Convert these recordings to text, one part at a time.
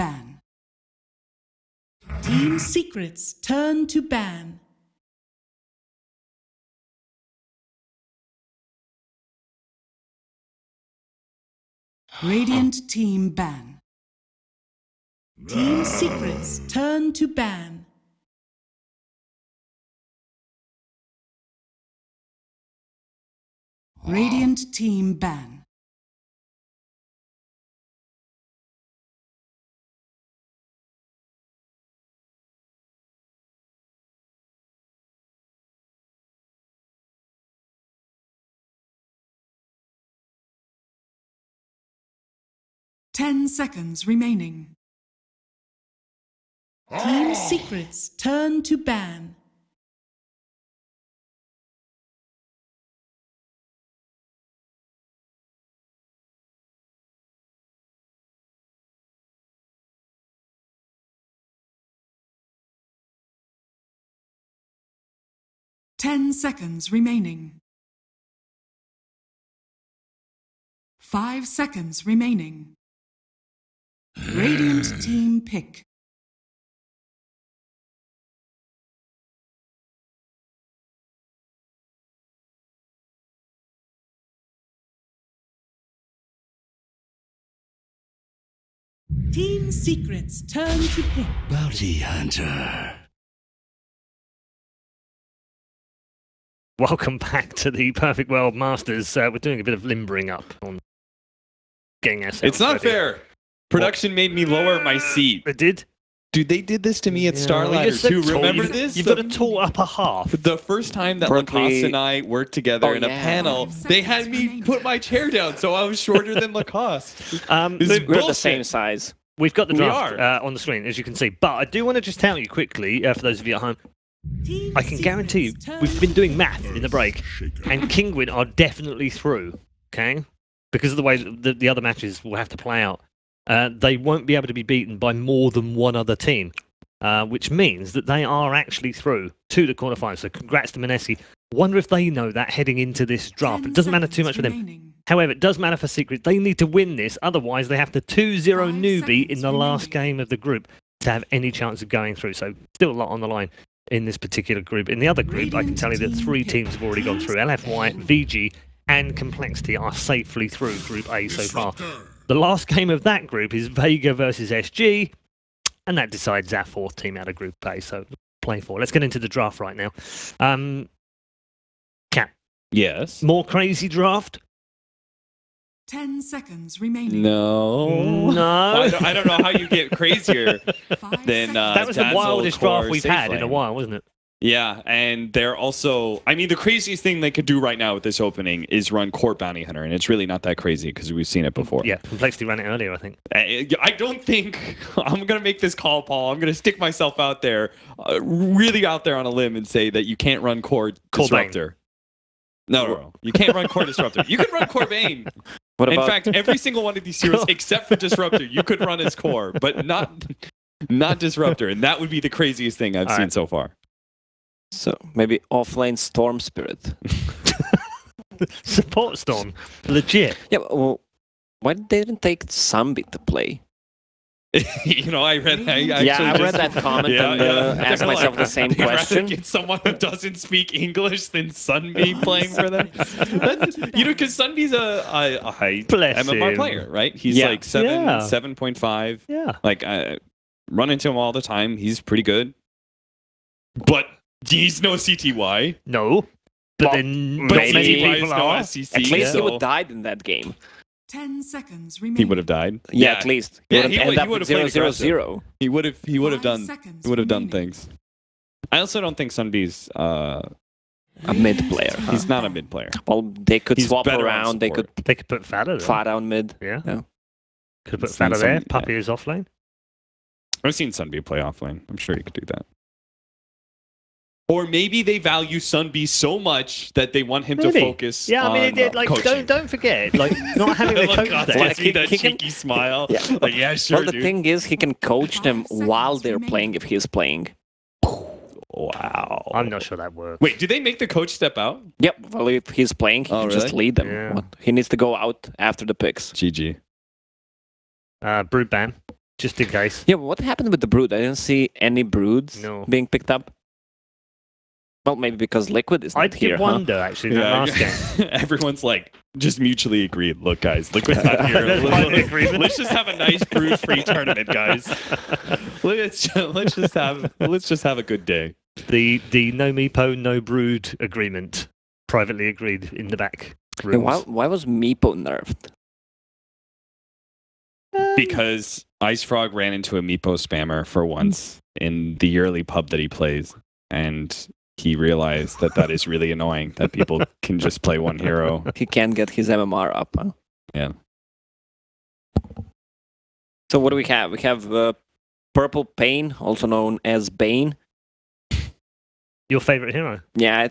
ban. Team secrets turn to ban. Radiant team ban. Team secrets turn to ban. Radiant team ban. Ten seconds remaining. Team secrets turn to ban. Ten seconds remaining. 5 seconds remaining. Radiant team pick. Team secrets turn to pick. Bounty hunter. Welcome back to the Perfect World Masters. We're doing a bit of limbering up on getting ourselves It's not ready. fair. Production made me lower my seat. It did? Dude, they did this to me at Well, Starlight you're so too. tall. Remember You've- this? You've got a tall upper half. The first time that Apparently- Lacoste and I worked together in a panel, they had me put my chair down, so I was shorter than Lacoste. This is We're the bullshit. same size. We've got the We draft are. on the screen, as you can see. But I do want to just tell you quickly, for those of you at home, Team I can guarantee you, secrets turn we've been to doing pick. math in the break, and Kinguin are definitely through, okay? Because of the way the other matches will have to play out. They won't be able to be beaten by more than one other team, which means that they are actually through to the quarterfinals. So congrats to Manesi. Wonder if they know that heading into this draft. 10 It doesn't matter too much for seconds them. remaining. However, it does matter for Secret. They need to win this, otherwise they have to 2-0 5 newbie in seconds the last remaining. game of the group to have any chance of going through. So still a lot on the line in this particular group. In the other group, I can tell you that 3 teams have already gone through. LFY, VG, and Complexity are safely through Group A so far. The last game of that group is Vega versus SG, and that decides our 4th team out of Group A. So play for. Let's get into the draft right now. Cat, Yes. more crazy draft? 10 seconds remaining. No. No. I don't know how you get crazier 5 than seconds. That was the Dazzle, wildest Core, draft we've Safe had in a Lane. while, wasn't it? Yeah, and they're also... I mean, the craziest thing they could do right now with this opening is run Court Bounty Hunter, and it's really not that crazy because we've seen it before. Yeah, Complexity ran it earlier, I think. I don't think... I'm going to make this call, Paul. I'm going to stick myself out there, really out there on a limb and say that you can't run Core Disruptor. No. You can't run Core Disruptor. You can run Core Bane. What In about fact, every single one of these heroes, except for Disruptor, you could run as Core, but not Disruptor. And that would be the craziest thing I've All seen right. so far. so maybe offlane Storm Spirit? Support Storm, legit. Yeah, well, why they didn't take Sunbeat to play? You know, I read that. Yeah, I read that comment and asked They're myself like, the same "I'd rather question." get someone who doesn't speak English than Sunbeam playing for them. That's, you know, because Sunbeam's a high Bless MMR him. player, right? He's Yeah. like Yeah. 7.5. Yeah. Like, I run into him all the time. He's pretty good. But he's no CTY. No. But Well, then But not many maybe. CTY people is no are. SCC. At least he so would died in that game. 10 seconds remaining. he would have died. Yeah, at least. Yeah, He he would would- end he up would with have played 0-0-0. He would have 5 done seconds done remaining. things. I also don't think Sunbee's A mid player. Huh? he's not a mid player. Well, they could He's swap better on around. They could support. They could put Fada there. far down mid. Yeah. Yeah. Could have put It's Fada not there. some- Puppy is offlane. I've seen Sunbee play offlane. I'm sure he could do that. Or maybe they value Sunbee so much that they want him to Maybe. focus. Yeah, I mean, on, it, like coaching. don't forget, like not having the Look, coach God, there. Like, gives me that he can- cheeky smile. Yeah. Like, yeah, sure, Well, the dude. thing is, he can coach them 5 while seconds they're remaining. playing if he's playing. Wow. I'm not sure that works. Wait, did they make the coach step out? Yep. Well, if he's playing, he Oh, can just really? lead them. Yeah. What? He needs to go out after the picks. GG. Brood ban. just in case. Yeah, but what happened with the brood? I didn't see any broods being picked up. Well, maybe because Liquid is not I here. did wonder, actually, that last game. Everyone's like, just mutually agreed. Look, guys, Liquid's not here. Let's just have a nice brood-free tournament, guys. Let's just have a good day. The no Meepo, no brood agreement, privately agreed in the back Yeah, rooms. why was Meepo nerfed? Because Ice Frog ran into a Meepo spammer for once in the yearly pub that he plays, and he realized that is really annoying, that people can just play one hero. He can't get his MMR up. Huh? Yeah. So what do we have? We have Purple Pain, also known as Bane. Your favorite hero? Yeah,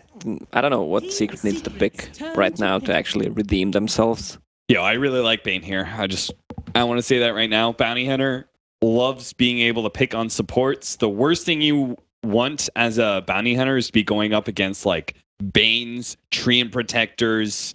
I don't know what Secret needs to pick right now to actually redeem themselves. Yeah, I really like Bane here. I want to say that right now. Bounty Hunter loves being able to pick on supports. The worst thing you want as a Bounty Hunter is to be going up against like Banes, Treant Protectors,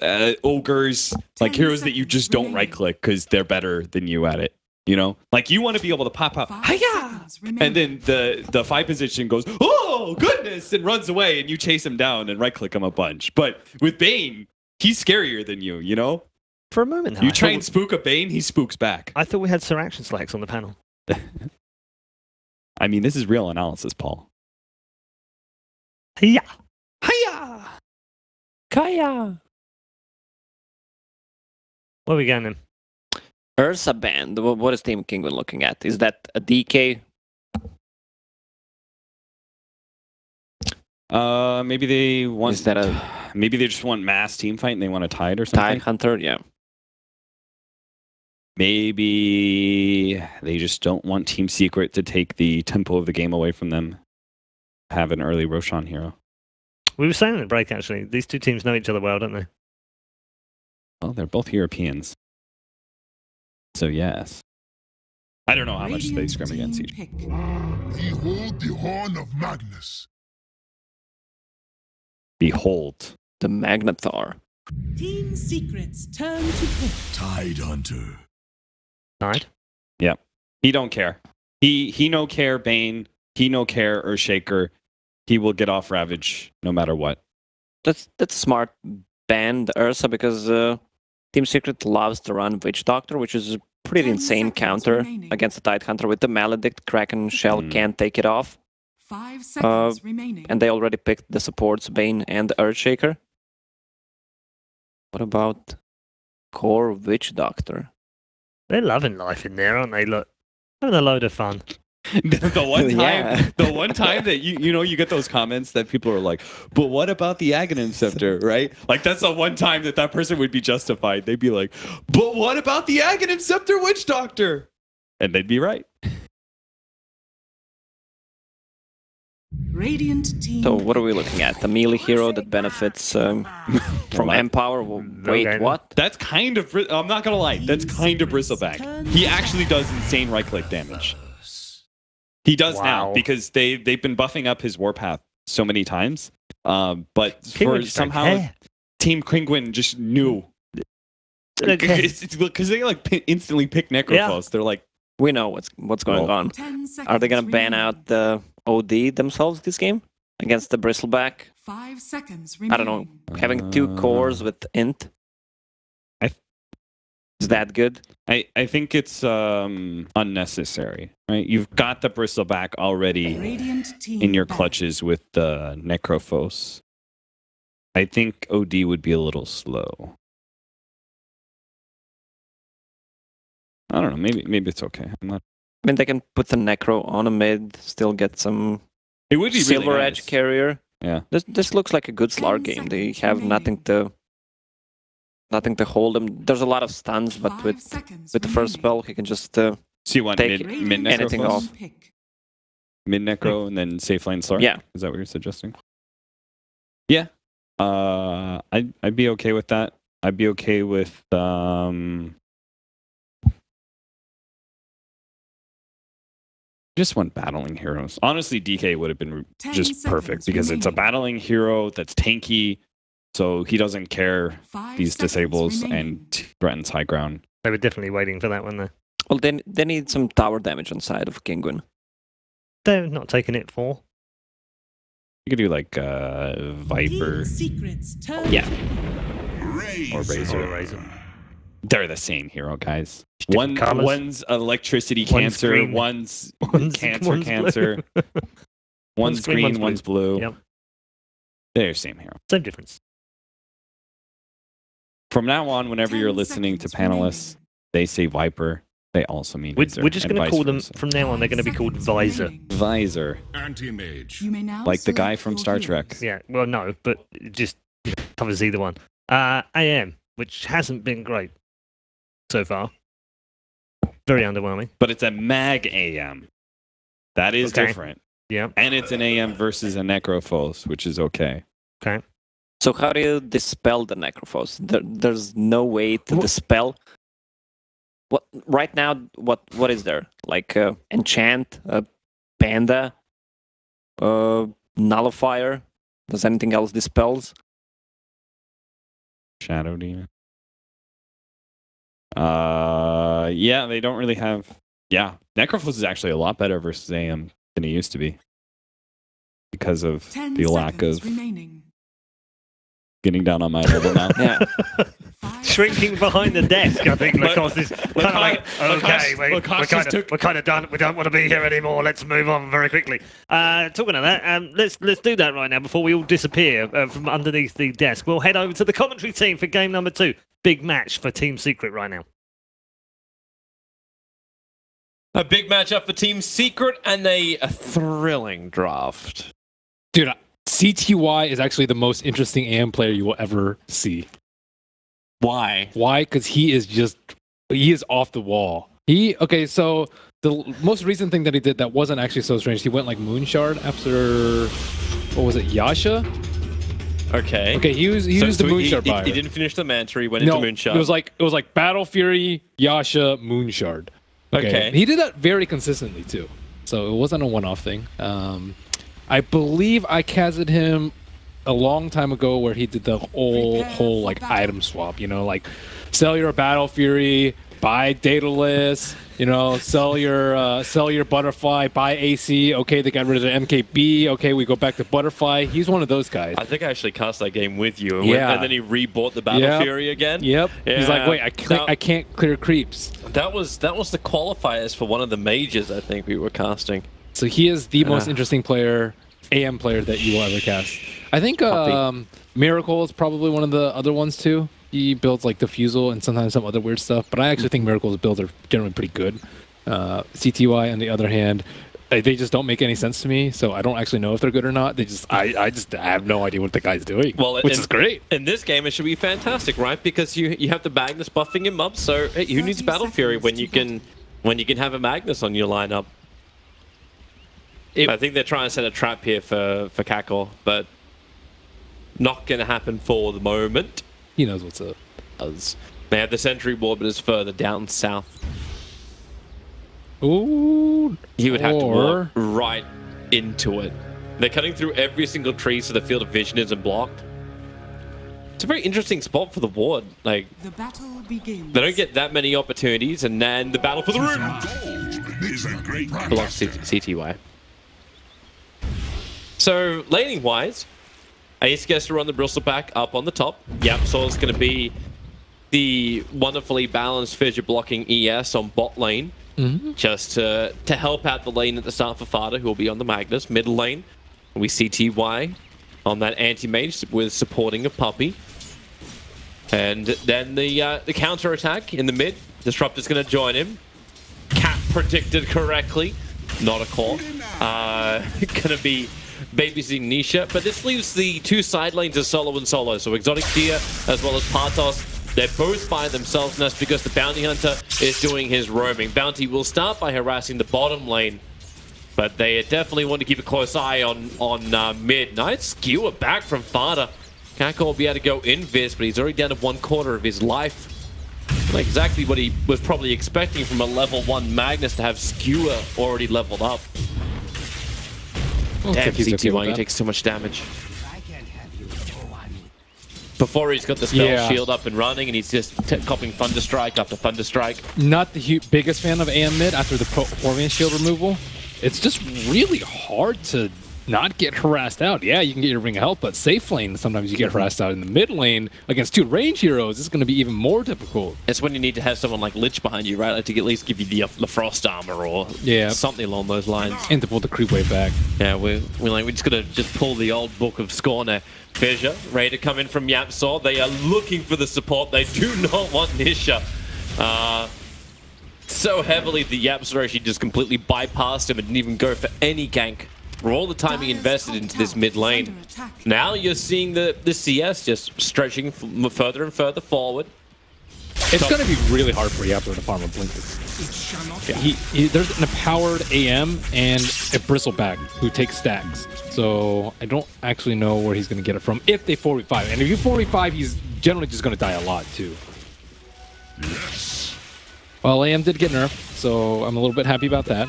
Ogres, like heroes that you just don't right click because they're better than you at it. You know, like you want to be able to pop out, hiya! And then the 5 position goes, oh goodness, and runs away, and you chase him down and right click him a bunch. But with Bane, he's scarier than you. You know, For a moment, you try and spook a Bane, he spooks back. I thought we had Sir Action Slacks on the panel. I mean, this is real analysis, Paul. Yeah. Hiya! Kaya! Where are we going then? Ursa Band. What is Team Kinguin looking at? Is that a DK? Maybe they want. Is that a Maybe they just want mass team fight and they want a tide or something. Tide Hunter? Yeah. Maybe they just don't want Team Secret to take the tempo of the game away from them. Have an early Roshan hero. We were saying in the break, actually, these two teams know each other well, don't they? Well, they're both Europeans. So, yes. I don't know how much they scrim against each other. Behold the horn of Magnus. Behold. The Magnetar. Team Secret's turn to pick. Tide Hunter. Tide? Yep. He don't care. He no care Bane. He no care Earthshaker. He will get off Ravage no matter what. That's a smart ban, the Ursa, because Team Secret loves to run Witch Doctor, which is a pretty insane counter against the Tide Hunter. With the Maledict, Kraken Shell can't take it off. 5 seconds remaining. And they already picked the supports, Bane and Earthshaker. What about Core Witch Doctor? They're loving life in there, aren't they? Look, having a load of fun. The one time that you get those comments that people are like, but what about the Aghanim Scepter, right? Like that's the one time that person would be justified. They'd be like, but what about the Aghanim Scepter Witch Doctor? And they'd be right. Radiant team. So what are we looking at? The melee hero that benefits from Empower? Wait, Okay. what? That's kind of, I'm not gonna lie, that's kind of Bristleback. He actually does insane right click damage. He does now because they've been buffing up his Warpath so many times. But for somehow Team Kinguin just knew. Because they like instantly pick Necrophos. They're like, we know what's going on. Are they gonna ban out the OD themselves this game against the Bristleback? 5 seconds I don't know. Having 2 cores with int. Is that good? I think it's unnecessary, right? You've got the Bristleback already in your clutches with the Necrophos. I think OD would be a little slow. I don't know. Maybe it's okay. I'm not. I mean, they can put the Necro on a mid, still get some. It would be Silver really Edge nice. Carrier. Yeah. This looks like a good Slar game. They have nothing to hold him. There's a lot of stuns, but with the first spell, he can just So you want take mid anything Necrophos? off. Mid Necro and then safe lane Slar? Yeah. Is that what you're suggesting? Yeah. I'd be okay with that. I'd be okay with just want battling heroes. Honestly, DK would have been just perfect because it's a battling hero that's tanky, so he doesn't care these disables and threatens high ground. They were definitely waiting for that, weren't they? Well, they need some tower damage on side of Kinguin. They're not taking it for. You could do like Viper. Team Secrets turn Yeah. Or Razor. Or Razor. They're the same hero, guys. Different colours. One's electricity One's cancer, green. one's One's cancer. One's green, one's blue. Yep. They're same hero. Same difference. From now on, whenever 10 you're listening to seconds panelists, they say Viper. They also mean We're Razor, just and going to vice call them, versa. from now on, they're going to be called Seconds Visor. remaining. Visor, Anti-mage. You may now like the guy select from your Star heroes. Trek. Yeah, well, no, but it just covers either one. AM, which hasn't been great so far. Very underwhelming. But it's a mag AM. That is Okay. different. Yeah. And it's an AM versus a Necrophos, which is okay. Okay. So how do you dispel the Necrophos? There's no way to dispel. What right now? What is there? Like enchant, panda, nullifier. Does anything else dispels? Shadow Demon. Yeah, they don't really have. Yeah, Necrophos is actually a lot better versus AM than he used to be because of 10 the lack seconds of remaining. getting down on my level now. Yeah. 5 Shrinking behind the desk, I think Lacoste is kind of like, okay, we're kind of done. We don't want to be here anymore. Let's move on very quickly. Talking of that, let's do that right now before we all disappear from underneath the desk. We'll head over to the commentary team for game number 2. Big match for Team Secret right now. A big matchup for Team Secret and a thrilling draft. Dude, CTY is actually the most interesting AM player you will ever see. Why? Why? Because he is off the wall. So the most recent thing that he did that wasn't actually so strange, he went like Moonshard after, what was it, Yasha? Okay. Okay, he used the Moonshard buyer. He didn't finish the mantra, he went No, into Moonshard. it was like Battle Fury, Yasha, Moonshard. Okay. He did that very consistently too. So it wasn't a one-off thing. I believe I casted him a long time ago where he did the whole like item swap, like sell your Battle Fury, buy Daedalus, sell your Butterfly, buy AC. Okay, they got rid of the MKB. Okay, we go back to Butterfly. He's one of those guys. I think I actually cast that game with you. Yeah. And then he rebought the Battle Yep. Fury again. Yep. Yeah. He's like, wait, Now- I can't clear creeps. That was the qualifiers for one of the majors I think we were casting. So he is the most interesting AM player that you will ever cast. I think Miracle is probably one of the other ones too. He builds like Diffusal and sometimes some other weird stuff, but I actually think Miracle's builds are generally pretty good. CTY, on the other hand, they just don't make any sense to me, so I don't actually know if they're good or not. I have no idea what the guy's doing, which is great. In this game, it should be fantastic, right? Because you have the Magnus buffing him up, so hey, who needs 30 Battle Fury when seconds you can have a Magnus on your lineup? I think they're trying to set a trap here for Cackle, but not going to happen for the moment. He knows what's up. They have the Sentry Ward, but it's further down south. Ooh. He would have to walk right into it. They're cutting through every single tree so the field of vision isn't blocked. It's a very interesting spot for the ward. Like, The battle begins. they don't get that many opportunities, and then the battle for the room Gold is a great belongs to CTY. So, laning-wise, Ace gets to run the Bristle Pack up on the top. Yep, Soul's going to be the wonderfully balanced fissure blocking ES on bot lane. Just to help out the lane at the start for Fada, who will be on the Magnus. Middle lane, we see TY on that anti-mage with supporting a puppy. And then the counter-attack in the mid. Disruptor's going to join him. Cat predicted correctly. Not a call. Going to be babysitting Nisha. But this leaves the two side lanes as solo and solo. So Exotic Deer as well as Partos. They're both by themselves, and that's because the Bounty Hunter is doing his roaming. Bounty will start by harassing the bottom lane, but they definitely want to keep a close eye on mid. Nice skewer back from Fada. Cackle will be able to go invis, but he's already down to 1/4 of his life. Not exactly what he was probably expecting from a level 1 Magnus to have skewer already leveled up. Damn, CTY, he takes so much damage. Before he's got the spell Yeah. shield up and running, and he's just copying Thunder Strike after Thunder Strike. Not the biggest fan of AM mid after the Poor shield removal. It's just really hard to not get harassed out. Yeah, you can get your Ring of Health, but safe lane, sometimes you get harassed out in the mid lane against 2 range heroes. It's going to be even more difficult. It's when you need to have someone like Lich behind you, right? Like to at least give you the Frost armor or something along those lines. And to pull the creep wave back. Yeah, we're just gonna pull the old book of Scorner. Fissure ready to come in from Yapsaw. They are looking for the support. They do not want Nisha. So heavily the Yapsaw actually just completely bypassed him and didn't even go for any gank. For all the time he invested into this mid lane. Now you're seeing the CS just stretching further and further forward. It's going to be really hard for Yapper to farm a Blink. There's an empowered AM and a Bristleback who takes stacks. So I don't actually know where he's going to get it from if they 4v5. And if you 4v5, he's generally just going to die a lot too. Yes. Well, AM did get nerfed, so I'm a little bit happy about that.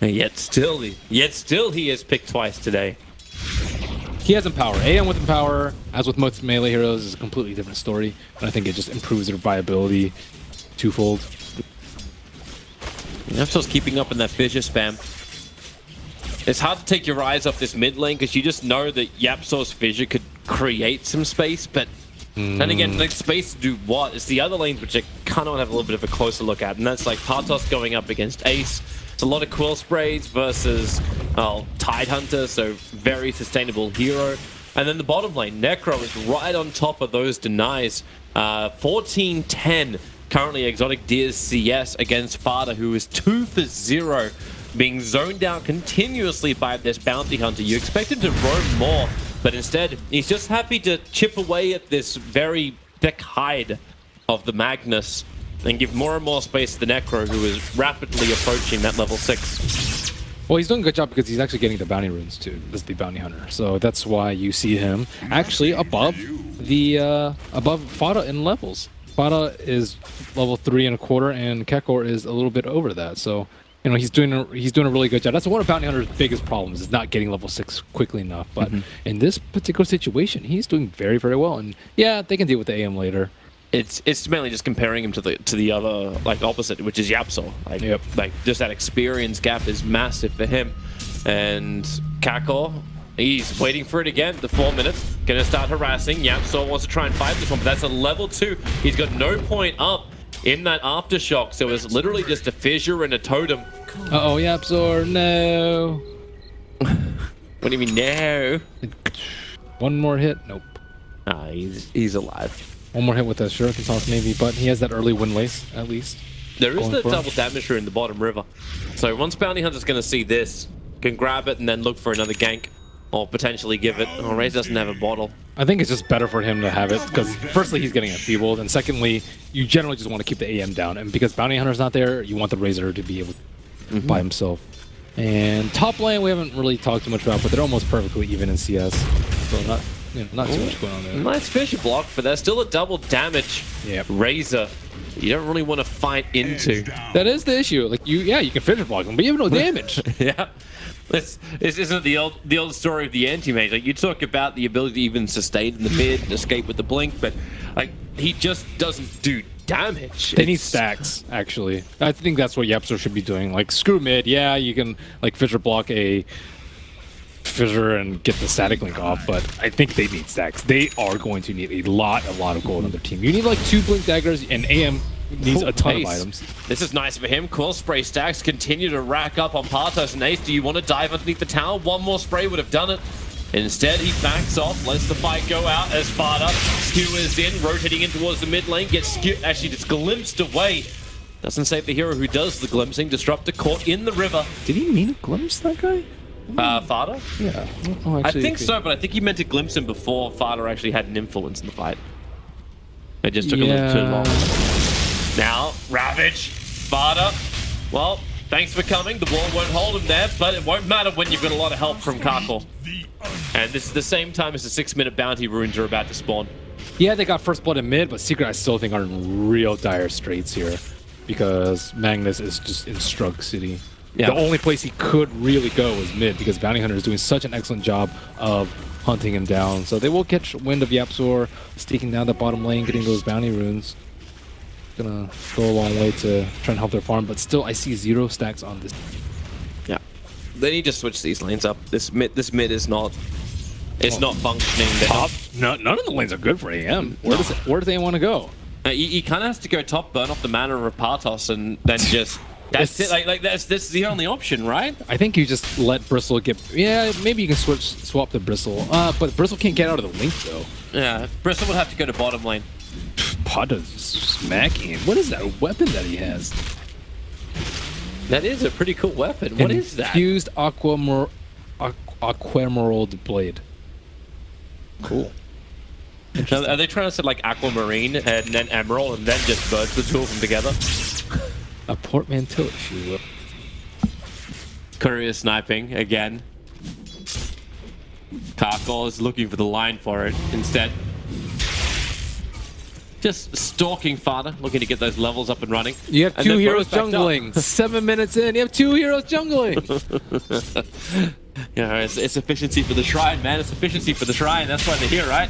And yet still he is picked twice today. He has Empower. AM with Empower, as with most melee heroes, is a completely different story. And I think it just improves their viability twofold. Yapsaw's keeping up in that Fissure spam. It's hard to take your eyes off this mid lane because you just know that Yapsaw's Fissure could create some space, but then again, like space to do what? It's the other lanes which I kind of have a little bit of a closer look at, and that's like Partos going up against Ace. It's a lot of Quill Sprays versus, well, Tidehunter, so very sustainable hero. And then the bottom lane, Necro is right on top of those denies. 14-10, currently Exotic Deer's CS against Fada, who is 2 for 0, being zoned out continuously by this Bounty Hunter. You expect him to roam more, but instead, he's just happy to chip away at this very thick hide of the Magnus and give more and more space to the Necro, who is rapidly approaching that level 6. Well, he's doing a good job because he's actually getting the bounty runes too, as the bounty hunter. So that's why you see him actually above Fada in levels. Fada is level 3.25, and Kekor is a little bit over that. So you know he's doing a really good job. That's one of bounty hunter's biggest problems, is not getting level 6 quickly enough. But in this particular situation, he's doing very, very well. And yeah, they can deal with the AM later. It's mainly just comparing him to the other like opposite, which is Yapsaw. Like just that experience gap is massive for him. And Kakor, he's waiting for it again. The 4 minutes, gonna start harassing. Yapsaw wants to try and fight this one, but that's a level 2. He's got no point up in that aftershock, so it's literally just a fissure and a totem. Uh-oh, Yapsaw, no. What do you mean no? One more hit, nope. Ah, he's alive. One more hit with a Shuriken Toss maybe, but he has that early Windlace, at least. There is the double damager in the bottom river. So once Bounty Hunter's going to see this, can grab it and then look for another gank. Or potentially give it. Oh, Raze doesn't have a bottle. I think it's just better for him to have it, because firstly, he's getting enfeebled, and secondly, you generally just want to keep the AM down. And because Bounty Hunter's not there, you want the Razor to be able to by himself. And top lane, we haven't really talked too much about, but they're almost perfectly even in CS. So not too much going on there. Nice Fissure block, but there's still a double damage Razor. You don't really want to fight into. That is the issue. Like you can Fissure block him, but you have no damage. Yeah. This isn't the old story of the anti-mage. Like you talk about the ability to even sustain in the mid and escape with the blink, but like he just doesn't do damage. They need stacks, actually. I think that's what Yapsaw should be doing. Like screw mid, yeah, you can like Fissure block a Fissure and get the static link off, but I think they need stacks. They are going to need a lot of gold on their team. You need like 2 blink daggers, and AM needs a ton of items. This is nice for him. Quill Spray stacks continue to rack up on Partos and Ace. Do you want to dive underneath the tower? One more spray would have done it. Instead, he backs off, lets the fight go out as Fada skewers in, rotating in towards the mid lane, gets actually just glimpsed away. Doesn't save the hero who does the glimpsing. Disruptor caught in the river. Did he mean to glimpse that guy? Fada? Yeah. Oh, I think so, but I think he meant to glimpse him before Fada actually had an influence in the fight. It just took a little too long. Now, Ravage, Fada. Well, thanks for coming. The wall won't hold him there, but it won't matter when you've got a lot of help from Kakor. And this is the same time as the 6-minute bounty runes are about to spawn. Yeah, they got first blood in mid, but Secret I still think are in real dire straits here, because Magnus is just in Strug City. The only place he could really go is mid because Bounty Hunter is doing such an excellent job of hunting him down. So they will catch wind of YapzOr sneaking down the bottom lane, getting those bounty runes. Gonna go a long way to try and help their farm, but still I see 0 stacks on this. Yeah. They need to switch these lanes up. This mid is not not functioning. None of the lanes are good for AM. Where does AM want to go? He kind of has to go top, burn off the mana of Rapatos, and then just that's it. Like this is the only option, right? I think you just let Bristle get. Yeah, maybe you can swap the Bristle. But Bristle can't get out of the link though. Yeah, Bristle would have to go to bottom lane. Pada's smacking. What is that weapon that he has? That is a pretty cool weapon. What is that? Fused Aquaemerald Blade. Cool. Are they trying to set like Aquamarine and then Emerald and then just merge the two of them together? A portmanteau, if you will. Courier sniping again. Karkol is looking for the line for it instead. Just stalking Father, looking to get those levels up and running. You have 2 heroes jungling. 7 minutes in, you have 2 heroes jungling. Yeah, it's efficiency for the shrine, man. It's efficiency for the shrine. That's why they're here, right?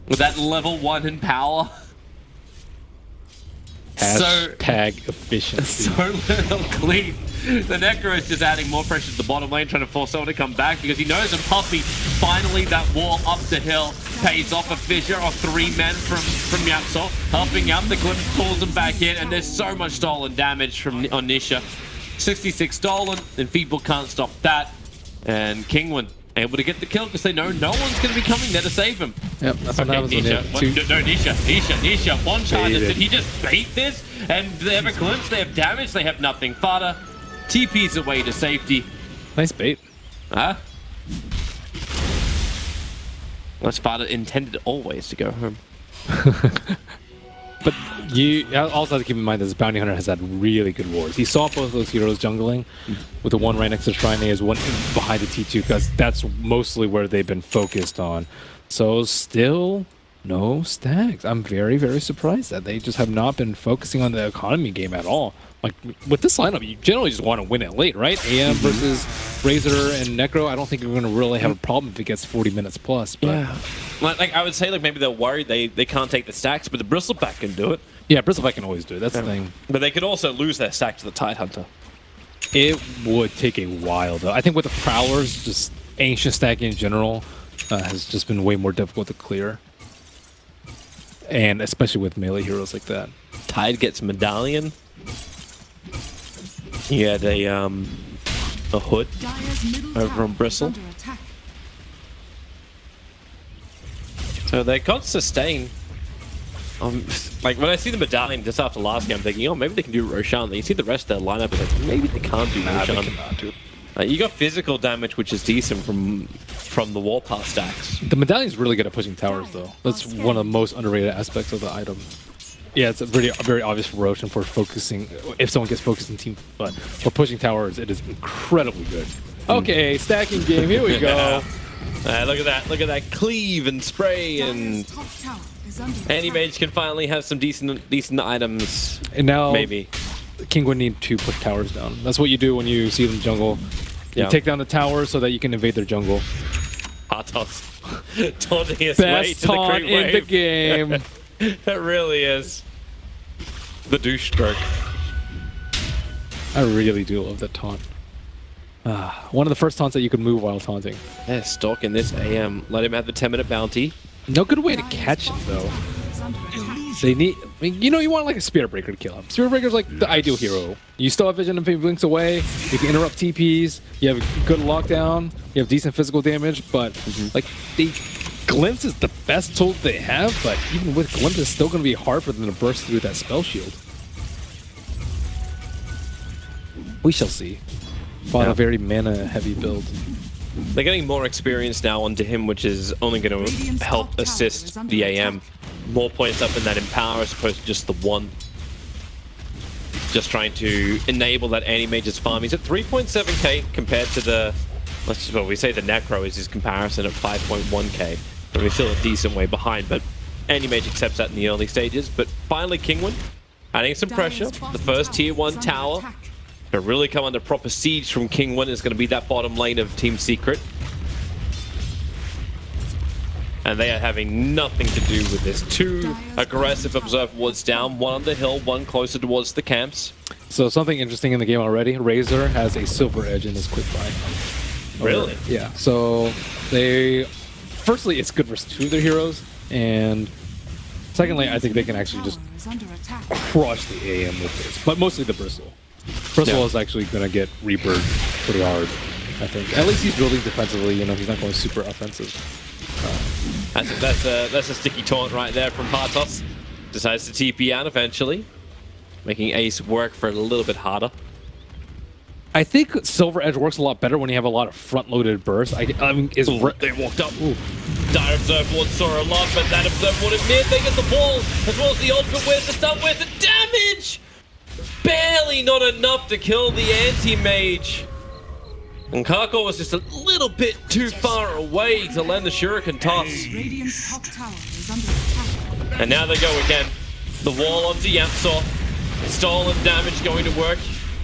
With that level 1 in power. Hashtag efficiency. So little clean. The Necro is just adding more pressure to the bottom lane, trying to force someone to come back because he knows a Puppy. Finally, that wall up the hill pays off a fissure of 3 men from YapzOr, helping out. The Glimpse pulls him back in, and there's so much stolen damage on Nisha. 66 stolen, and Feeble can't stop that. And Kinguin able to get the kill because they know no one's going to be coming there to save him. Yep, that's what happens when you have two. No, Nisha. One charge. Did he just bait this? And they have a glimpse, they have damage, they have nothing. Fada TP's away to safety. Nice bait. Huh? That's Fada intended always to go home. But you also have to keep in mind that this Bounty Hunter has had really good wards. He saw both those heroes jungling, with the one right next to the Shrine, as one behind the T2, because that's mostly where they've been focused on. So still no stacks. I'm very, very surprised that they just have not been focusing on the economy game at all. Like, with this lineup, you generally just want to win it late, right? AM versus Razor and Necro, I don't think you're going to really have a problem if it gets 40 minutes plus. But yeah. Like, I would say, like, maybe they're worried they can't take the stacks, but the Bristleback can do it. Yeah, Bristleback can always do it. That's the thing. But they could also lose their stack to the Tidehunter. It would take a while, though. I think with the Prowlers, just ancient stacking in general has just been way more difficult to clear. And especially with melee heroes like that. Tide gets Medallion. He had a hood over on Bristle. So they can't sustain. Like, when I see the Medallion just after last game, I'm thinking, oh, maybe they can do Roshan. Then you see the rest of their lineup, and like, maybe they can't do Roshan. They cannot do. You got physical damage, which is decent from the Warpath stacks. The Medallion's really good at pushing towers, though. That's one of the most underrated aspects of the item. Yeah, it's a very obvious for Roshan for focusing, if someone gets focused in team, but for pushing towers, it is incredibly good. Okay, stacking game, here we go. Look at that cleave and spray, and Anti-Mage can finally have some decent items. And now, maybe King would need to put towers down. That's what you do when you see them jungle. You take down the tower so that you can invade their jungle. Artos taunting his way to the taunt in the game. That really is the douche stroke. I really do love that taunt. One of the first taunts that you could move while taunting. Yeah, stalking this AM. Let him have the 10-minute bounty. No good way to catch him, though. They need, I mean, you know, you want like a Spirit Breaker to kill him. Spirit Breaker's like the ideal hero. You still have vision if he blinks away. You can interrupt TPs. You have good lockdown. You have decent physical damage, but like Glimpse is the best tool they have. But even with Glimpse, it's still going to be hard for them to burst through that spell shield. We shall see. On a very mana-heavy build. They're getting more experience now onto him, which is only going to help assist the AM. More points up in that Empower as opposed to just the one. Just trying to enable that Anti-Mage's farm. He's at 3.7k compared to the, well, we say the Necro is his comparison at 5.1k. So he's still a decent way behind, but Anti-Mage accepts that in the early stages. But finally, Kinguin adding some pressure. The first tier 1 tower To really come under proper siege from Kinguin is going to be that bottom lane of Team Secret. And they are having nothing to do with this. 2 aggressive observer wards down, 1 on the hill, 1 closer towards the camps. So something interesting in the game already. Razor has a silver edge in his quick buy. Really? Yeah. So they, firstly, it's good versus 2 of their heroes, and secondly, I think they can actually just crush the AM with this, but mostly the Bristle. Bristle is actually going to get Reapered pretty hard, I think. At least he's building defensively. You know, he's not going super offensive. That's a sticky taunt right there from Partos. Decides to TP out eventually, making Ace work for a little bit harder. I think Silver Edge works a lot better when you have a lot of front-loaded bursts. I mean, they walked up. Dire Observe Ward saw a lot, but that Observe Ward is mid. They get the ball, as well as the ultimate with the stun with the damage. Barely not enough to kill the anti-mage. And Kako was just a little bit too far away to land the Shuriken toss. Radiant's top tower is under attack. And now they go again. The wall onto Yamsor. Stolen damage going to work.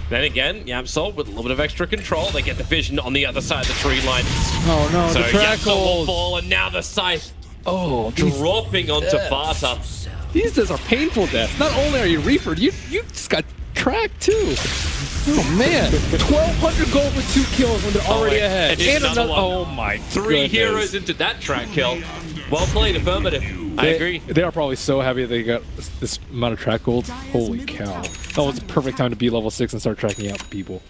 Then again, Yamsor with a little bit of extra control. They get the vision on the other side of the tree line. Oh no, So the track Yamsor will hold. fall, and now the scythe These dropping onto Vata. deaths are painful deaths. Not only are you Reapered, you just got tracked too. Oh man, 1,200 gold with 2 kills when they're already ahead. And another one. Oh my 3 goodness. heroes into that track kill. Well played, affirmative. I agree. They are probably so happy they got this amount of track golds. Holy cow. That was the perfect time to be level 6 and start tracking out people.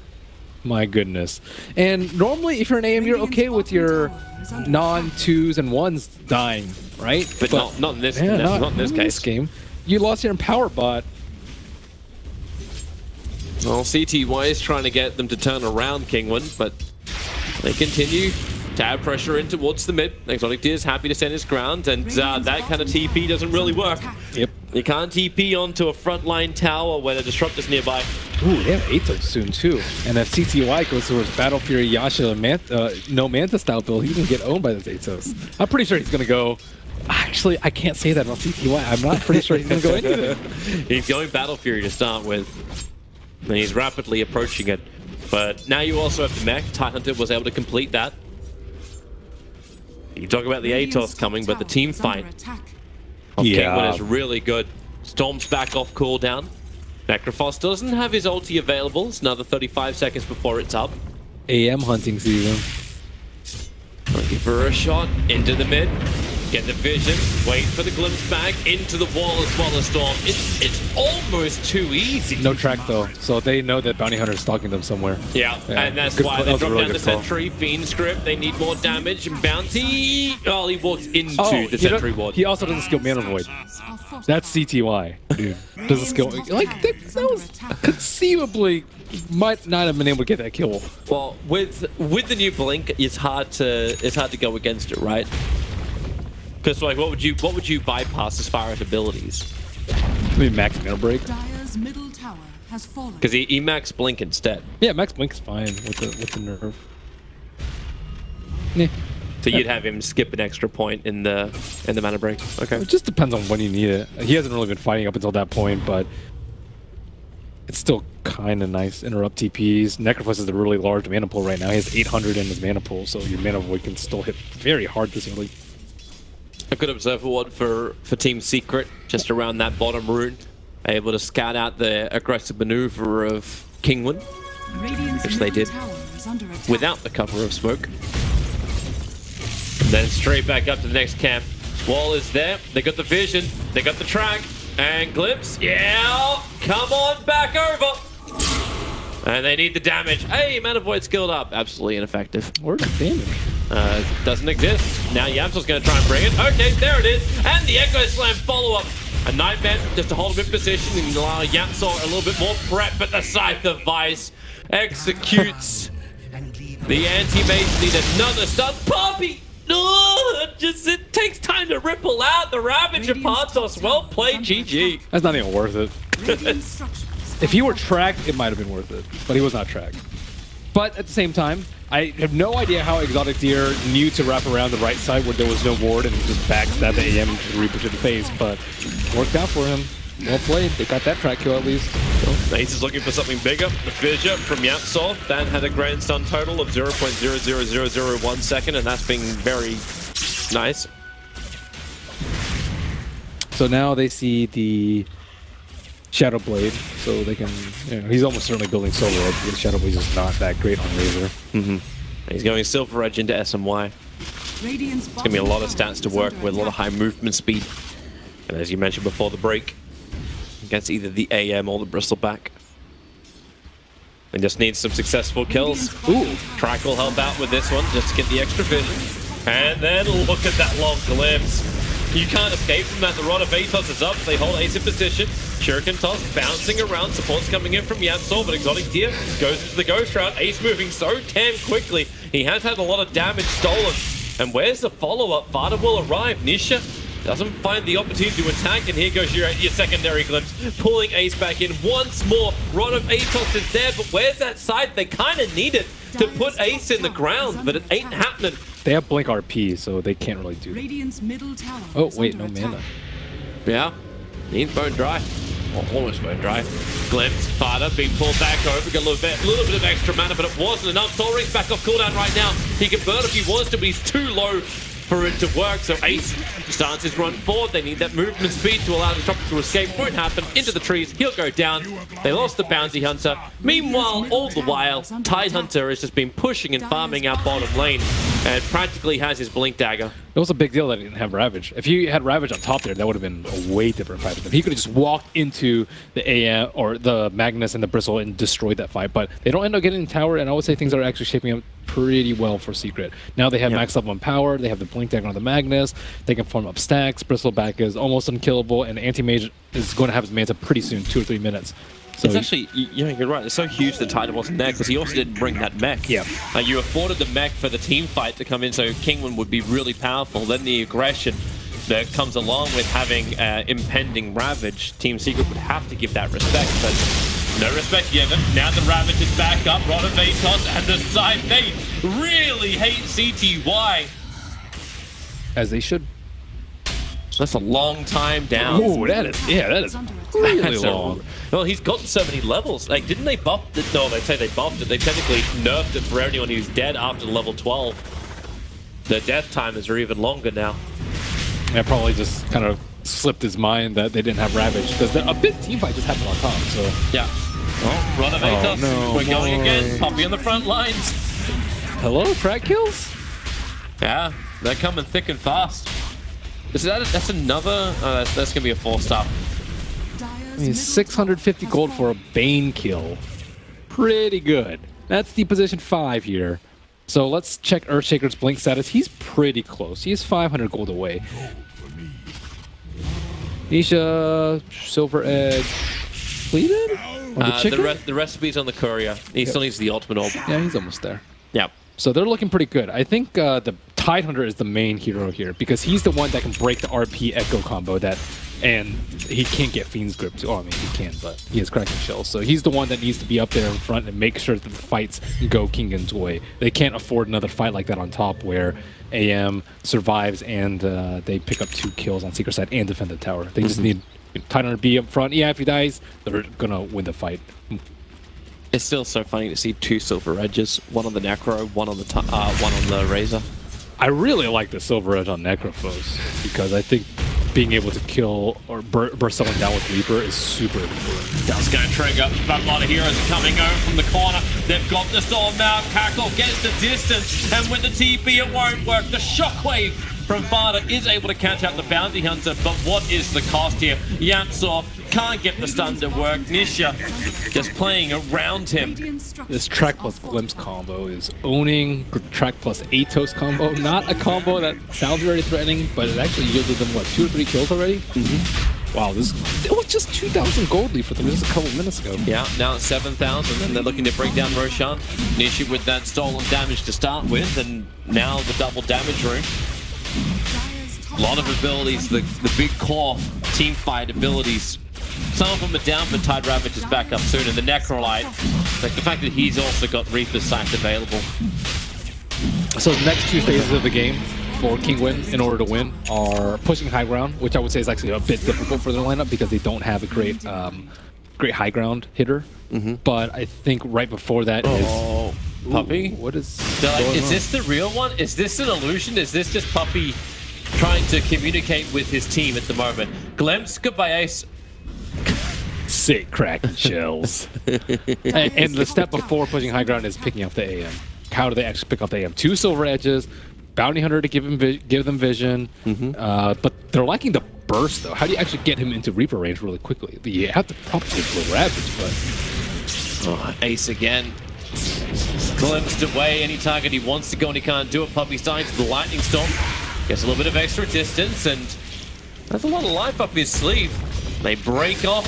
My goodness. And normally, if you're an AM, you're okay with your non-2s and 1s dying, right? But not in this, yeah, not in this case. game. You lost your Empower bot. Well, CTY is trying to get them to turn around Kinguin, but they continue to add pressure in towards the mid. Exotic Deer is happy to stand his ground, and that kind of TP doesn't really work. Yep. You can't TP onto a frontline tower where the Disruptor's nearby. Ooh, they have Aethos soon too. And if CTY goes towards Battle Fury, Yasha, no Manta style build, he can get owned by this Aethos. I'm pretty sure he's gonna go. Actually, I can't say that about CTY. I'm not pretty sure he's gonna go anything. He's going Battle Fury to start with, and he's rapidly approaching it. But now you also have the mech. Tidehunter was able to complete that. You talk about the Aethos coming, but the team fight of Kinguin is really good. Storm's back off cooldown. Necrophos doesn't have his ulti available. It's another 35 seconds before it's up. AM hunting season. Looking for a shot into the mid. Get the vision. Wait for the glimpse back into the wall as well as Storm. It's almost too easy. No track though, so they know that Bounty Hunter's stalking them somewhere. Yeah, and that's Good why call. they That was a drop really down the good call. sentry. Fiend script. They need more damage. And Bounty. Oh, he walks into the you know, sentry ward. he also doesn't skill Mana Void. That's CTY, dude. Doesn't skill like that was conceivably might not have been able to get that kill. Well, with the new blink, it's hard to go against it, right? Because like, what would you bypass as far as abilities? Maybe Max Mana Break. Dire's middle tower has fallen. Because he max blink instead. Yeah, Max Blink's fine with the nerve. Yeah. So you'd have him skip an extra point in the mana break. Okay. It just depends on when you need it. He hasn't really been fighting up until that point, but it's still kind of nice. Interrupt TPs. Necrophos is a really large mana pool right now. He has 800 in his mana pool, so your mana void can still hit very hard this early. A good observer ward for Team Secret, just around that bottom rune. Able to scout out the aggressive maneuver of Kinguin, which they did without the cover of smoke. And then straight back up to the next camp. Wall is there. They got the vision. They got the track. And glimpse. Yeah! Come on back over! And they need the damage. Hey, Mana Void skilled up. Absolutely ineffective. Where's the damage? Doesn't exist. Now Yamsor's going to try and bring it. Okay, there it is. And the Echo Slam follow-up. A Nightmare just to hold him in position and allow Yamsor a little bit more prep, but the Scythe of Vice executes. The anti-mage need another stun. Poppy! No, it takes time to ripple out. The Ravage of Partos. Well played, GG. That's not even worth it. If he were tracked, it might have been worth it, but he was not tracked. But at the same time, I have no idea how Exotic Deer knew to wrap around the right side where there was no ward and just backstab the AM and just Reaper to the face, but worked out for him. Well played. They got that track kill at least. Ace is looking for something bigger. The fissure from Yapsol. That had a grand stun total of 0.00001 second, and that's been very nice. So now they see the Shadow Blade, so they can, you know, he's almost certainly building Silver Edge because Shadow Blade is not that great on Razor. He's going Silver Edge into SMY. It's going to be a lot of stats to work with, a lot of high movement speed. And as you mentioned before the break, against either the AM or the Bristleback. They just need some successful kills. Ooh, Track will help out with this one, just to get the extra vision. And then look at that long glimpse. You can't escape from that. The Rod of Atos is up. They hold Ace in position. Shuriken toss bouncing around. Support's coming in from Yapsol, but Exotic Deer goes into the Ghost Route. Ace moving so damn quickly. He has had a lot of damage stolen. And where's the follow-up? Vada will arrive. Nisha doesn't find the opportunity to attack, and here goes your secondary glimpse, pulling Ace back in once more. Rod of Atos is there, but where's that side? They kind of need it to put Ace in the ground, but it ain't happening. They have Blink RP, so they can't really do that. Oh, wait, no mana. Yeah, needs bone dry. Or almost bone dry. Glimpse, Vada being pulled back over, got a little bit of extra mana, but it wasn't enough. Sol Ring's back off cooldown right now. He can burn if he wants to, but he's too low for it to work, so Ace starts his run forward. They need that movement speed to allow the Disruptor to escape. Won't happen. Into the trees. He'll go down. They lost the Bounty Hunter. Meanwhile, all the while, Tide Hunter has just been pushing and farming out bottom lane and practically has his Blink Dagger. It was a big deal that he didn't have Ravage. If he had Ravage on top there, that would have been a way different fight. He could have just walked into the AM or the Magnus and the Bristle and destroyed that fight, but they don't end up getting the tower, and I would say things are actually shaping up pretty well for Secret. Now they have max level 1 power, they have the Blink Dagger on the Magnus, they can farm up stacks, Bristleback is almost unkillable, and Anti-Mage is going to have his Manta pretty soon, 2 or 3 minutes. So it's actually, you're right, it's so huge that Tide wasn't there because he also didn't bring that mech. Yeah. You afforded the mech for the team fight to come in, so Kinguin would be really powerful. Then the aggression that comes along with having impending Ravage, Team Secret would have to give that respect, but no respect given. Now the Ravage is back up, Rod of Atos, and the side, they really hate CTY. As they should. That's a long time down. Ooh, that is really long. Well, he's gotten so many levels. Like, didn't they buff it? No, they say they buffed it. They technically nerfed it for anyone who's dead after level 12. The death timers are even longer now. That probably just kind of slipped his mind that they didn't have Ravage, because a big team fight just happened on top, so... Yeah. Oh, Rod of Atos. No, we're going again. Poppy on the front lines. Hello, track kills? Yeah, they're coming thick and fast. That's another... Oh, that's going to be a 4-star. I mean, 650 gold for a Bane kill. Pretty good. That's the position 5 here. So let's check Earthshaker's Blink status. He's pretty close. He's 500 gold away. Nisha, Silver Edge, completed? The recipe's on the courier. He still needs the ultimate orb. Yeah, he's almost there. Yep. So they're looking pretty good. I think the Tide Hunter is the main hero here because he's the one that can break the RP Echo combo and he can't get Fiend's Grip too. Oh, I mean, he can, but he has Cracking Shell. So he's the one that needs to be up there in front and make sure that the fights go Kinguin's way. They can't afford another fight like that on top where AM survives and they pick up 2 kills on Secret side and defend the tower. They just need Tide Hunter to be up front. Yeah, if he dies, they're going to win the fight. It's still so funny to see 2 Silver Edges, one on the Necro, one on the Razor. I really like the Silver Edge on Necrophos because I think being able to kill or burst someone down with Reaper is super important. That's going to trigger, but a lot of heroes are coming over from the corner. They've got the Storm now. Cackle gets the distance, and with the TP it won't work. The Shockwave from Vada is able to catch out the Bounty Hunter, but what is the cost here? Yapsor can't get the stun to work. Nisha just playing around him. This Track plus Glimpse combo is owning Track plus Atos combo. Not a combo that sounds very threatening, but it actually yielded them, what, 2 or 3 kills already? Wow, it was just 2,000 gold lead for them just a couple minutes ago. Yeah, now it's 7,000, and they're looking to break down Roshan. Nisha with that stolen damage to start with, and now the double damage room. A lot of abilities, the big core team fight abilities. Some of them are down, but Tide Ravage is back up soon, and the Necrolite, like the fact that he's also got Reaper's Sight available. So the next 2 phases of the game, for Kinguin in order to win are pushing high ground, which I would say is actually a bit difficult for their lineup because they don't have a great great high ground hitter. But I think right before that is Puppey. What is? Is this the real one? Is this an illusion? Is this just Puppey trying to communicate with his team at the moment? Glimpse, goodbye Ace. Sick cracking shells. and the step before pushing high ground is picking up the AM. How do they actually pick up the AM? 2 silver edges, bounty hunter to give them vision, but they're lacking the burst though. How do you actually get him into Reaper range really quickly? You have to probably go Ravage, but Ace again. Glimpsed away any target he wants to go and he can't do it. Puppey's dying to the lightning storm. Gets a little bit of extra distance and that's a lot of life up his sleeve. They break off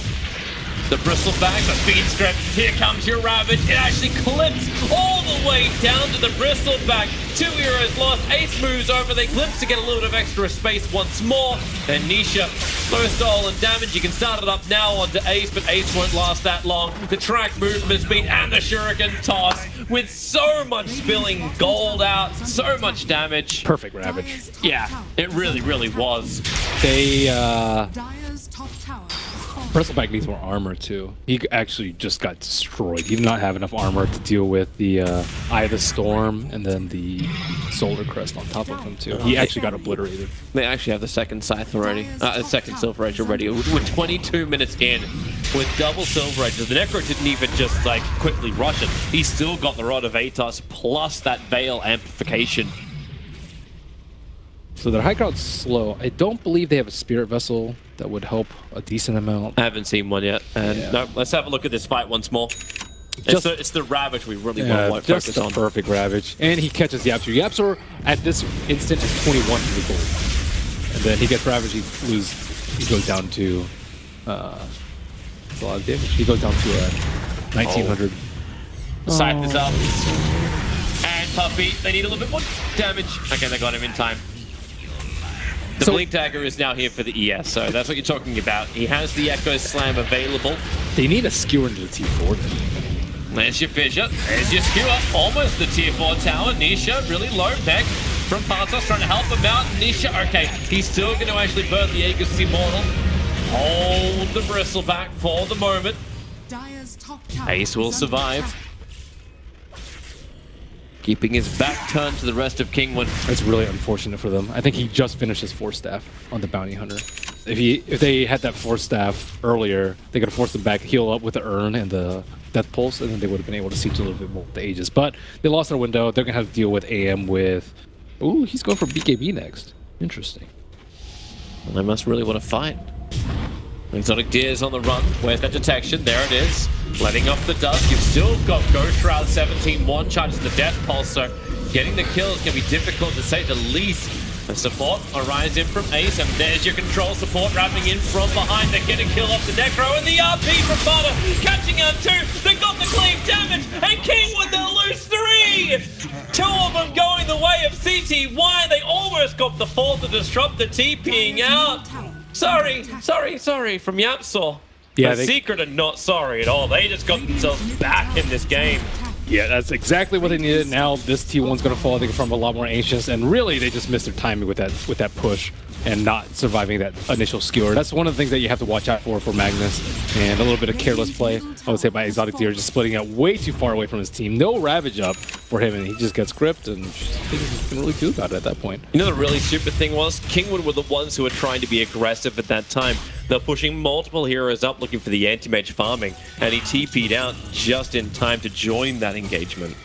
the bristleback, the feed strip. Here comes your Ravage. It actually clips all the way down to the bristleback. 2 heroes lost. Ace moves over. They glimpse to get a little bit of extra space once more. And Nisha, no stolen damage. You can start it up now onto Ace, but Ace won't last that long. The track movement speed and the shuriken toss with so much spilling gold out, so much damage. perfect Ravage. Yeah, it really, really was. They Dire's top tower is falling. Bristleback needs more armor too. He actually just got destroyed. He did not have enough armor to deal with the Eye of the Storm and then the Solar Crest on top of him too. He actually got obliterated. They actually have the second scythe already, the second silver edge already. We're 22 minutes in with double silver edges. The Necro didn't even just like quickly rush it. He still got the Rod of Atos plus that Veil amplification. So their high ground's slow. I don't believe they have a Spirit Vessel that would help a decent amount. I haven't seen one yet. And no, let's have a look at this fight once more. It's the Ravage we really want to focus on. Perfect Ravage. And he catches Yapzor. Yapzor at this instant is 21 to the gold. And then he gets Ravage, he goes down to that's a lot of damage. He goes down to 1900. The scythe is up. And Puppey, they need a little bit more damage. Okay, they got him in time. The Blink Dagger is now here for the ES, so that's what you're talking about. He has the Echo Slam available. They need a skewer into the T4 then. There's your fissure. There's your skewer. Almost the tier 4 tower. Nisha, really low mech from Partos, trying to help him out. Nisha, okay, he's still going to actually burn the Aegis Immortal. Hold the bristleback for the moment. Dire's top tower Ace will is under survive. attack. Keeping his back turned to the rest of Kinguin. That's really unfortunate for them. I think he just finished his 4-staff on the Bounty Hunter. If they had that 4-staff earlier, they could have forced him back, heal up with the Urn and the Death Pulse, and then they would have been able to siege a little bit more with the Aegis. But they lost their window. They're going to have to deal with AM with... Ooh, he's going for BKB next. Interesting. Well, they must really want to fight. Exotic Deer's on the run. Where's that detection? There it is. Letting off the dust. You've still got Ghost Shroud 17, 1 charge to the Death Pulse, so getting the kills can be difficult to say the least. The support arising from Ace, and there's your control support wrapping in from behind. They're getting kill off the Necro, and the RP from Bada catching out 2. They got the cleave damage, and Kinguin, they'll lose 3! 2 of them going the way of CTY. They almost got the 4th to disrupt the TPing out. Sorry from Yapzor. Yeah, The Secret are not sorry at all. They just got themselves back in this game. Yeah, that's exactly what they needed. Now this T1's going to fall, I think, from a lot more Ancients, and really they just missed their timing with that push and not surviving that initial skewer. That's one of the things that you have to watch out for Magnus, and a little bit of careless play, I would say, by Exotic Deer, just splitting out way too far away from his team. No Ravage up for him, and he just gets gripped, and he can really do about it at that point. You know the really stupid thing was? Kinguin were the ones who were trying to be aggressive at that time. They're pushing multiple heroes up looking for the anti-mage farming, and he TP'd out just in time to join that engagement.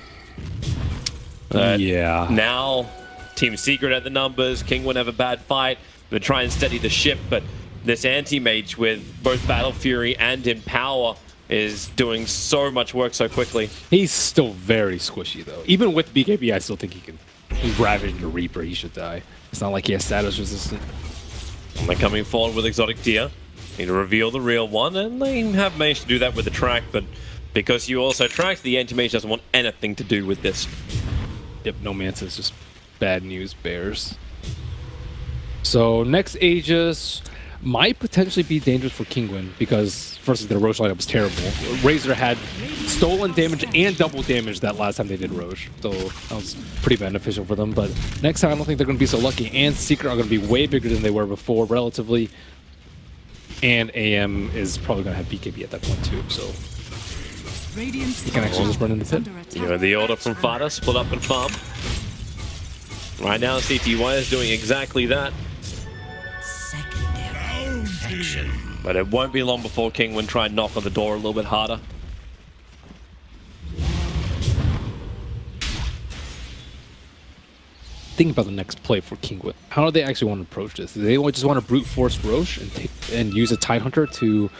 Yeah. Now, Team Secret at the numbers, Kinguin have a bad fight. They try and steady the ship, but this anti-mage with both Battle Fury and Empower is doing so much work so quickly. He's still very squishy, though. Even with BKB, I still think he can ravage the Reaper. He should die. It's not like he has status resistant. And they're coming forward with Exotic Deer. Need to reveal the real one, and they have managed to do that with the track, but because you also tracked, the anti-mage doesn't want anything to do with this. Yep, no Manta is just bad news bears. So next Aegis might potentially be dangerous for Kinguin because first the Roche lineup was terrible. Razor had stolen damage and double damage that last time they did Roche. So that was pretty beneficial for them. But next time, I don't think they're going to be so lucky. And Secret are going to be way bigger than they were before, relatively. And AM is probably going to have BKB at that point, too. So you can actually just run in the pit. You know, the order from Fada, split up and farm. Right now, CTY is doing exactly that. But it won't be long before Kinguin try and knock on the door a little bit harder. Think about the next play for Kinguin. How do they actually want to approach this? Do they just want to brute force Roche and use a Tidehunter to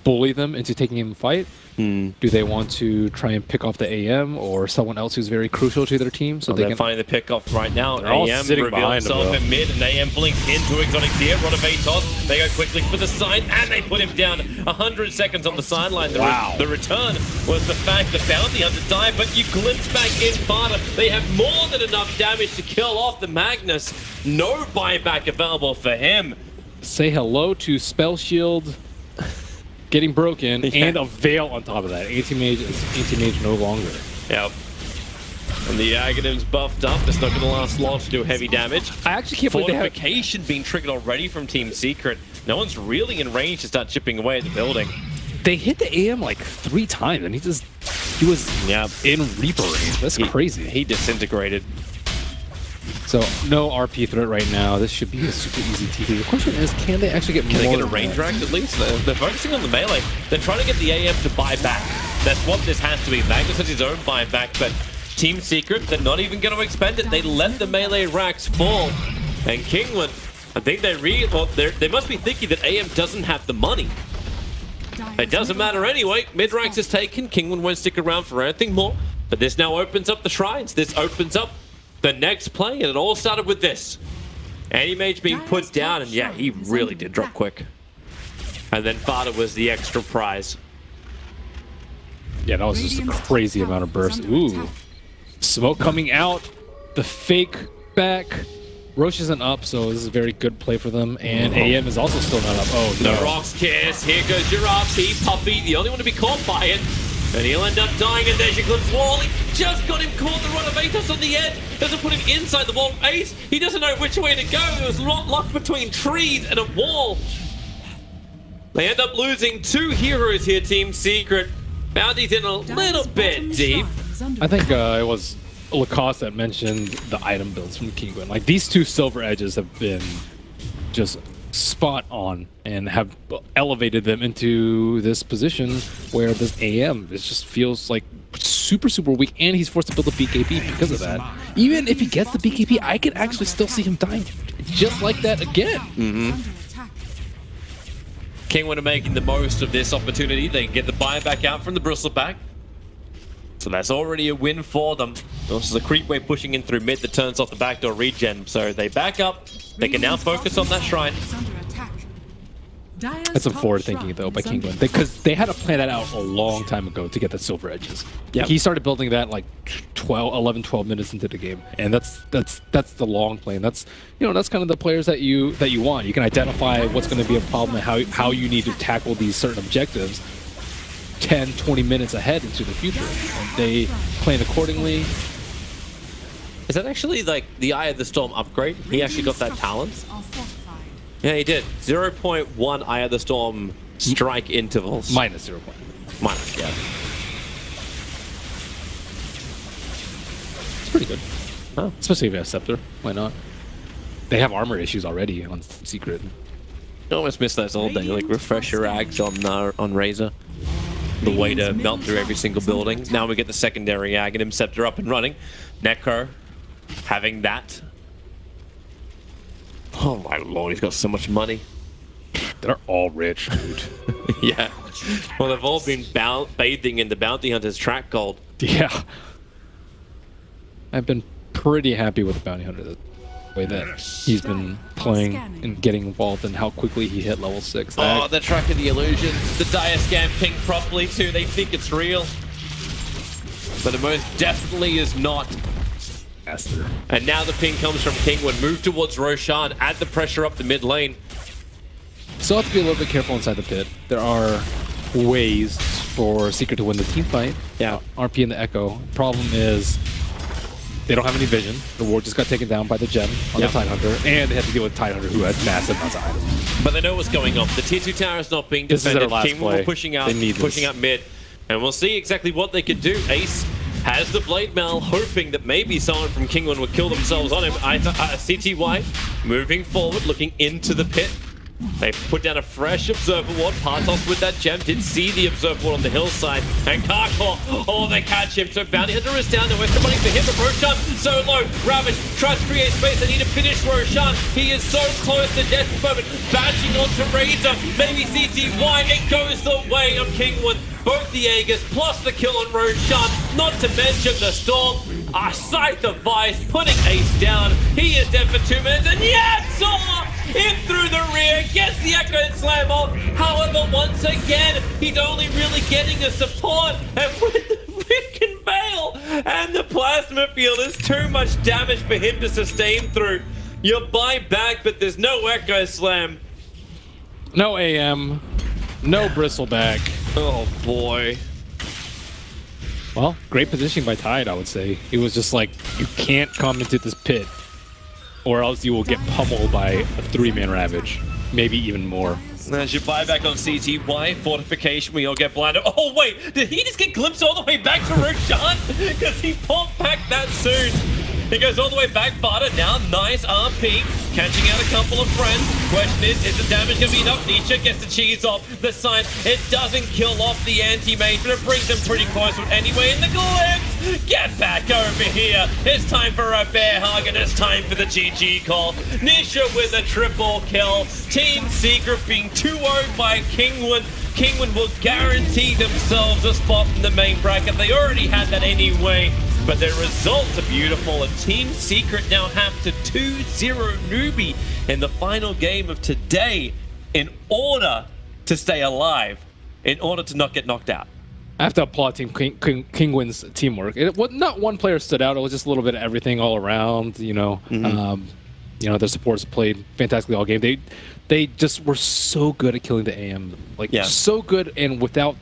bully them into taking in the fight? Do they want to try and pick off the AM or someone else who's very crucial to their team? So they're finding the pick off right now. They're all AM sitting revealed behind himself them, in mid, and AM blinks into Exotic Deer. Rotovatos, they go quickly for the side, and they put him down. 100 seconds on the sideline. The return was the fact that Bounty Hunter died, but you glimpse back in Fada. They have more than enough damage to kill off the Magnus. No buyback available for him. Say hello to Spell Shield getting broken and a Veil on top of that. Anti-Mage is Anti-Mage no longer. Yep. And the Aghanim's buffed up. It's not going to last long to do heavy damage. I actually can't believe they have Qualification being triggered already from Team Secret. No one's really in range to start chipping away at the building. They hit the AM like 3 times, and he was in Reaper range. That's crazy. He disintegrated. So no RP threat right now. This should be a super easy TP. The question is, can they actually get more? Can they get a range rack at least? They're focusing on the melee. They're trying to get the AM to buy back. That's what this has to be. Magnus has his own buyback, but Team Secret, they're not even going to expend it. They let the melee racks fall. And Kinguin, I think they must be thinking that AM doesn't have the money. It doesn't matter anyway. Mid ranks is taken. Kinguin won't stick around for anything more. But this now opens up the shrines. This opens up the next play, and it all started with this. Anti-Mage being put down, and yeah, he really did drop quick. And then Fada was the extra prize. Yeah, that was just a crazy amount of burst. Ooh. Smoke coming out. The fake back. Roche isn't up, so this is a very good play for them. And AM is also still not up. Oh, no. The Rocks Kiss. Here goes your RP. Puppy, the only one to be caught by it. And he'll end up dying, and there's your glimpse wall. He just got him caught. The Rotovatos on the edge doesn't put him inside the wall. Ace, he doesn't know which way to go. It was locked between trees and a wall. They end up losing 2 heroes here, Team Secret. Bounty's in a little bit deep. I think it was Lacoste that mentioned the item builds from Kinguin. Like, these 2 Silver Edges have been just spot on and have elevated them into this position where this AM just feels like super weak, and he's forced to build a BKB because of that. Even if he gets the BKB, I can actually still see him dying just like that again. Kinguin are making the most of this opportunity. They can get the buyback out from the bristleback. So that's already a win for them. This is a creep wave pushing in through mid that turns off the backdoor regen. So they back up. They can now focus on that shrine. That's some forward thinking though by Kinguin, because they had to plan that out a long time ago to get the Silver Edges. Yeah, he started building that like 12 minutes into the game, and that's the long plan. That's that's kind of the players that you want. You can identify what's going to be a problem and how you need to tackle these certain objectives 10-20 minutes ahead into the future, and they plan accordingly. Is that actually like the Eye of the Storm upgrade? He actually got that talent? Yeah, he did. 0.1 Eye of the Storm strike intervals. Minus 0. Minus, yeah. It's pretty good. Oh. Especially if you have Scepter. Why not? They have armor issues already on Secret. I almost miss those all day, like refresher rags on Razor. The way to melt through every single building. Now we get the secondary Aghanim Scepter up and running. Necro having that. Oh my lord, he's got so much money. They're all rich, dude. Yeah. Well, they've all been bathing in the Bounty Hunter's track gold. Yeah. I've been pretty happy with the Bounty Hunter, the way that he's been playing and getting involved and how quickly he hit level 6. Oh, they're tracking the illusion. The Dire Scan pinged properly too. They think it's real. But it most definitely is not. And now the ping comes from Kinguin. Move towards Roshan. Add the pressure up the mid lane. Still have to be a little bit careful inside the pit. There are ways for Secret to win the team fight. Yeah. RP and the Echo. Problem is, they don't have any vision. The ward just got taken down by the gem on the Tidehunter, and they had to deal with Tidehunter, who had massive amounts of items. But they know what's going on. The tier 2 tower is not being This is their defended. last Kinguin play. were pushing out mid, and we'll see exactly what they could do. Ace has the Blade Mail, hoping that maybe someone from Kinguin would kill themselves on him. CTY moving forward, looking into the pit. They put down a fresh Observer Ward. Partos with that gem did see the Observer Ward on the hillside. And Karkor, they catch him. So Bounty Hunter is down. No extra money for him, but Roshan so low. Ravage tries to create space. They need to finish Roshan. He is so close to death at the moment. Bashing onto Razor. Maybe CTY. It goes the way of Kinguin. Both the Aegis plus the kill on Roshan. Not to mention the Storm. A Scythe of Vice putting Ace down. He is dead for 2 minutes. And Yatsa in through the rear. Gets the Echo Slam off. However, once again, he's only really getting a support. And with the freaking Veil and the Plasma Field, is too much damage for him to sustain through. You buy back, but there's no Echo Slam. No AM. No Bristleback. Oh boy. Well, great positioning by Tide, I would say. It was just like, you can't come into this pit, or else you will get pummeled by a 3-man Ravage. Maybe even more. There's your buyback on CTY. Fortification, we all get blinded. Oh wait, did he just get glimpsed all the way back to Roshan? Because he popped back that soon. He goes all the way back, Vada now, nice RP, catching out a couple of friends. Question is the damage going to be enough? Nietzsche gets the cheese off the side. It doesn't kill off the anti-mage, but it brings them pretty close anyway. And the glimpse, get back over here. It's time for a bear hug, and it's time for the GG call. Nisha with a triple kill. Team Secret being 2-0'd by Kinguin. Kinguin will guarantee themselves a spot in the main bracket. They already had that anyway. But their results are beautiful, and Team Secret now have to 2-0 Newbie in the final game of today in order to stay alive, in order to not get knocked out. I have to applaud Team Kinguin's teamwork. Not one player stood out. It was just a little bit of everything all around. You know, their supports played fantastically all game. They just were so good at killing the AM, like so good, and without